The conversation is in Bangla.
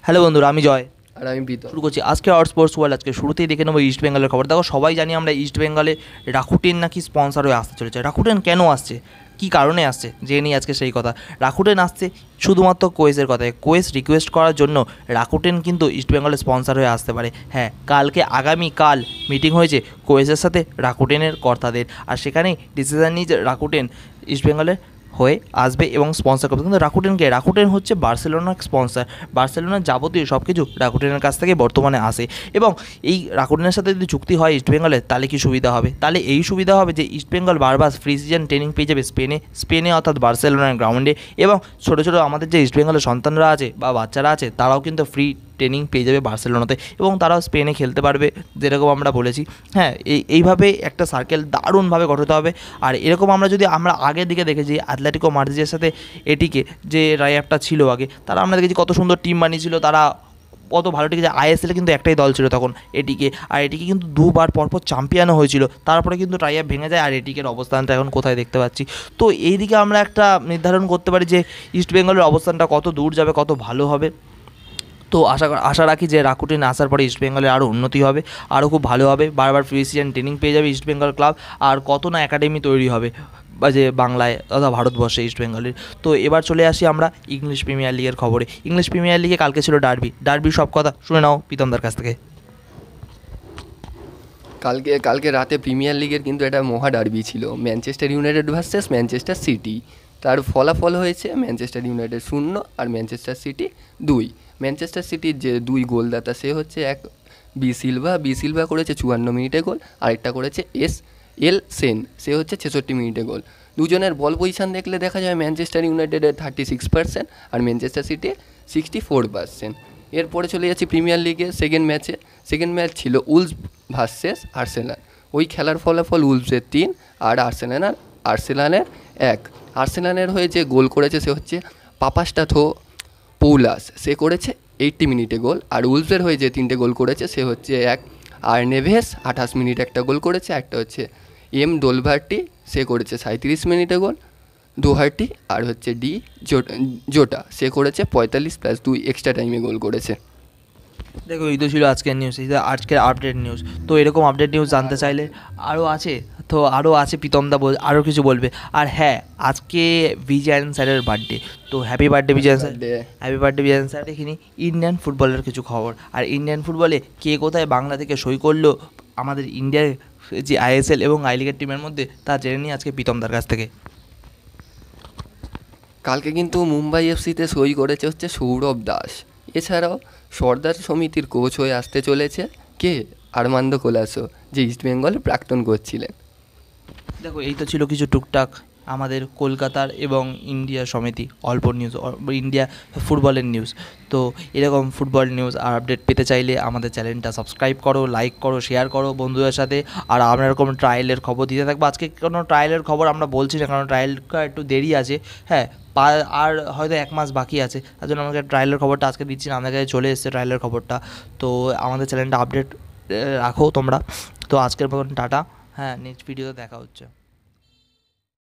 হ্যালো বন্ধুরা, আমি জয় আর আমি প্রীতম। শুরু করছি আজকে আওয়ার স্পোর্টস ওয়ার্ল্ড। আজকে শুরুতেই দেখে নেবো ইস্ট বেঙ্গলের খবর। দেখো, সবাই জানি আমরা ইস্ট বেঙ্গলে রাকুটেন নাকি স্পন্সর হয়ে আসতে চলেছে। রাকুটেন কেন আসছে, কী কারণে আসছে, জেনে নিই আজকে সেই কথা। রাকুটেন আসছে শুধুমাত্র কোয়েসের কথায়। কোয়েস রিকোয়েস্ট করার জন্য রাকুটেন কিন্তু ইস্ট বেঙ্গলের স্পন্সর হয়ে আসতে পারে। হ্যাঁ, আগামীকাল মিটিং হয়েছে কোয়েসের সাথে রাকুটেনের কর্তাদের, আর সেখানেই ডিসিশন নিয়েছে রাকুটেন ইস্ট বেঙ্গলের হয়ে আসবে এবং স্পন্সর করবে। কিন্তু রাকুটেন হচ্ছে বার্সেলোনার স্পন্সর। বার্সেলোনার যাবতীয় সব কিছু রাকুটেনের কাছ থেকে বর্তমানে আসে, এবং এই রাকুটেনের সাথে যদি চুক্তি হয় ইস্ট বেঙ্গলের, তাহলে কি সুবিধা হবে? তাহলে এই সুবিধা হবে যে ইস্ট বেঙ্গল বারবার ফ্রি সিজন ট্রেনিং পেয়ে যাবে স্পেনে অর্থাৎ বার্সেলোনার গ্রাউন্ডে, এবং ছোটো ছোটো আমাদের যে ইস্ট বেঙ্গলের সন্তানরা আছে বা বাচ্চারা আছে, তারাও কিন্তু ফ্রি ট্রেনিং পেয়ে যাবে বার্সেলোনাতে, এবং তারাও স্পেনে খেলতে পারবে, যেরকম আমরা বলেছি। হ্যাঁ, এইভাবে একটা সার্কেল দারুণভাবে গঠিত হবে। আর এরকম আমরা আগের দিকে দেখেছি অ্যাথলেটিকো মাদ্রিদের সাথে এটিকে যে রাইয়াপটা ছিল আগে, তারা আমরা দেখেছি কত সুন্দর টিম বানিয়েছিল, তারা কত ভালো টিকে যায়। আইএসএলে কিন্তু একটাই দল ছিল তখন, এটিকে, আর এটিকে কিন্তু দুবার পরপর চ্যাম্পিয়নও হয়েছিল। তারপরে কিন্তু টাইআপ ভেঙে যায়, আর এটিকের অবস্থানটা এখন কোথায় দেখতে পাচ্ছি। তো এই দিকে আমরা একটা নির্ধারণ করতে পারি যে ইস্ট বেঙ্গলের অবস্থানটা কত দূর যাবে, কত ভালো হবে। তো আশা রাখি যে রাকুটেন আসার পরে ইস্ট বেঙ্গলের আরও উন্নতি হবে, আরও খুব ভালো হবে। বারবার ফ্রি সিজন ট্রেনিং পেয়ে যাবে ইস্ট বেঙ্গল ক্লাব, আর কত না একাডেমি তৈরি হবে বা যে বাংলায় তথা ভারতবর্ষে ইস্ট বেঙ্গলের। তো এবার চলে আসি আমরা ইংলিশ প্রিমিয়ার লিগের খবরে। ইংলিশ প্রিমিয়ার লিগে কালকে ছিল ডার্বির সব কথা শুনে নাও প্রীতমদার কাছ থেকে। কালকে রাতে প্রিমিয়ার লিগের কিন্তু একটা মহা ডার্বি ছিল, Manchester United versus Manchester city. তার ফলাফল হয়েছে ম্যানচেস্টার ইউনাইটেড 0 আর ম্যানচেস্টার সিটি 2। ম্যানচেস্টার সিটির যে 2 গোলদাতা সে হচ্ছে এক বি সিলভা করেছে 54 মিনিটে গোল, আরেকটা করেছে এল সেন, সে হচ্ছে 66 মিনিটে গোল। দুজনের বল পজিশন দেখলে দেখা যায় ম্যানচেস্টার ইউনাইটেডের 36% আর ম্যানচেস্টার সিটি 64%। এরপরে চলে যাচ্ছি প্রিমিয়ার লিগে সেকেন্ড ম্যাচ ছিল উলস ভার্সেস আর্সেনাল। ওই খেলার ফলাফল উলসের 3 আর আর্সেনালের 1। আর্সেনালের হয়ে যে গোল করেছে সে হচ্ছে পাপাস্টাথো পৌলাস, সে করেছে 80 মিনিটে গোল। আর উলসের হয়ে যে 3টে গোল করেছে সে হচ্ছে এক আর নেভেস 28 মিনিট একটা গোল করেছে, একটা হচ্ছে ডোলভার্টি, সে করেছে 37 মিনিটে গোল, দোহার্টি, আর হচ্ছে জোটা, সে করেছে 45+2 এক্সট্রা টাইমে গোল করেছে। দেখো, এই তো ছিল আজকের নিউজ, এই আজকের আপডেট নিউজ। তো এরকম আপডেট নিউজ জানতে চাইলে আরও আছে প্রীতমদা আরও কিছু বলবে। আর হ্যাঁ, আজকে বিজয়ন স্যারের বার্থডে, তো হ্যাপি বার্থডে বিজয়ন স্যার। এখানে ইন্ডিয়ান ফুটবলের কিছু খবর, আর ইন্ডিয়ান ফুটবলে কে কোথায় বাংলা থেকে সই করলো আমাদের ইন্ডিয়ার যে আইএসএল এবং আই লিগের টিমের মধ্যে, তা জেনে নিই আজকে প্রীতমদার কাছ থেকে। কালকে কিন্তু মুম্বাই এফসিতে সই করেছে হচ্ছে সৌরভ দাস। এছাড়াও সর্দার সমিতির কোচ হয়ে আসতে চলেছে কে, আরমান্দো কোলাসো, যে ইস্টবেঙ্গল প্রাক্তন কোচ ছিলেন। দেখো, এই তো ছিল কিছু টুকটাক আমাদের কলকাতার এবং ইন্ডিয়া সমিতি অল্প নিউজ, ইন্ডিয়া ফুটবলের নিউজ। তো এরকম ফুটবল নিউজ আর আপডেট পেতে চাইলে আমাদের চ্যানেলটা সাবস্ক্রাইব করো, লাইক করো, শেয়ার করো বন্ধুদের সাথে। আর আমরা এরকম ট্রায়ালের খবর দিতে থাকবো। আজকে কোনো ট্রায়ালের খবর আমরা বলছি না, কারণ ট্রায়ালটা একটু দেরি আছে। হ্যাঁ, আর হয়তো 1 মাস বাকি আছে, তার জন্য আমাকে ট্রায়ালের খবরটা আজকে দিচ্ছি না, আমাদের কাছে চলে এসেছে ট্রায়ালের খবরটা। তো আমাদের চ্যানেলটা আপডেট রাখো তোমরা। তো আজকের মতন টাটা। হ্যাঁ, নেক্সট ভিডিওতে দেখা হচ্ছে।